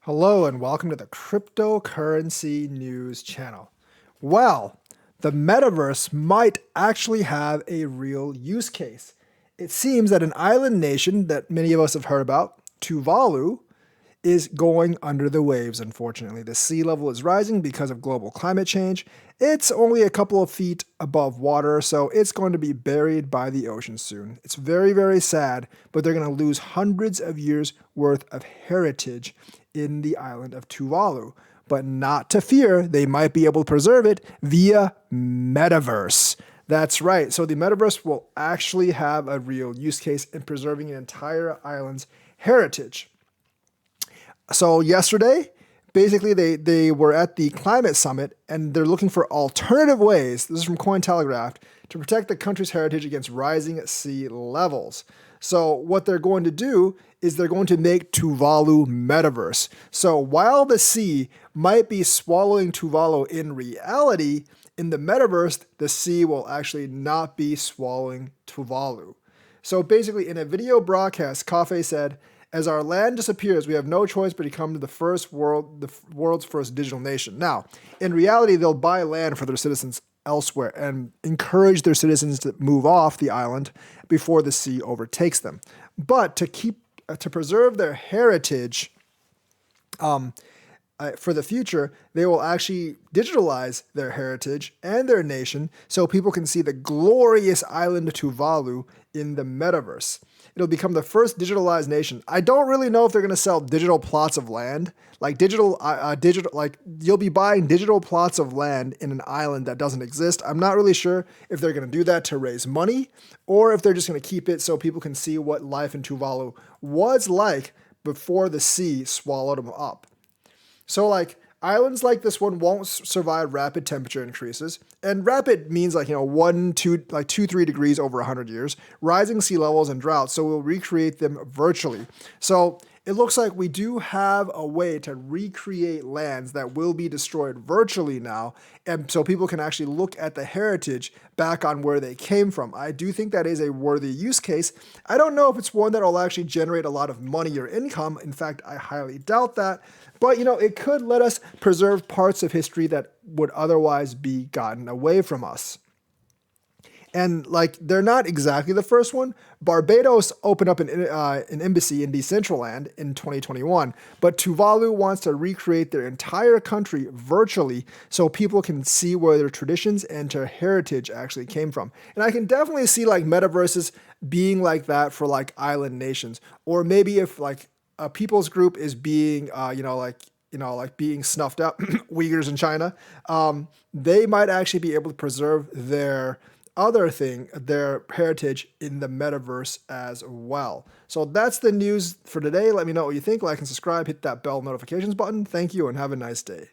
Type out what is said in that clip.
Hello and welcome to the Cryptocurrency News channel. Well, the metaverse might actually have a real use case. It seems that an island nation that many of us have heard about, Tuvalu, is going under the waves, unfortunately. The sea level is rising because of global climate change. It's only a couple of feet above water, so it's going to be buried by the ocean soon. It's very, very sad, but they're going to lose hundreds of years worth of heritage in the island of Tuvalu. But not to fear, they might be able to preserve it via Metaverse. That's right. So the Metaverse will actually have a real use case in preserving an entire island's heritage. So yesterday, basically they were at the climate summit and they're looking for alternative ways, this is from Cointelegraph, to protect the country's heritage against rising sea levels. So what they're going to do is they're going to make Tuvalu metaverse. So while the sea might be swallowing Tuvalu in reality, in the metaverse, the sea will actually not be swallowing Tuvalu. So basically in a video broadcast, Cafe said, "As our land disappears, we have no choice but to become the world's first digital nation." Now, in reality, they'll buy land for their citizens elsewhere and encourage their citizens to move off the island before the sea overtakes them. But to preserve their heritage, for the future, they will actually digitalize their heritage and their nation so people can see the glorious island of Tuvalu in the metaverse. It'll become the first digitalized nation. I don't really know if they're going to sell digital plots of land, like like you'll be buying digital plots of land in an island that doesn't exist. I'm not really sure if they're going to do that to raise money or if they're just going to keep it so people can see what life in Tuvalu was like before the sea swallowed them up. So like islands like this one won't survive rapid temperature increases, and rapid means like 2-3 degrees over 100 years, rising sea levels and droughts. So we'll recreate them virtually. So it looks like we do have a way to recreate lands that will be destroyed virtually now, and so people can actually look at the heritage back on where they came from. I do think that is a worthy use case. I don't know if it's one that will actually generate a lot of money or income. In fact, I highly doubt that. But it could let us preserve parts of history that would otherwise be gotten away from us. And they're not exactly the first one. Barbados opened up an embassy in Decentraland in 2021, but Tuvalu wants to recreate their entire country virtually so people can see where their traditions and their heritage actually came from. And I can definitely see metaverses being like that for island nations, or maybe if a people's group is being being snuffed out, Uyghurs in China, they might actually be able to preserve their heritage in the metaverse as well. So that's the news for today. Let me know what you think. Like and subscribe, hit that bell notifications button. Thank you and have a nice day.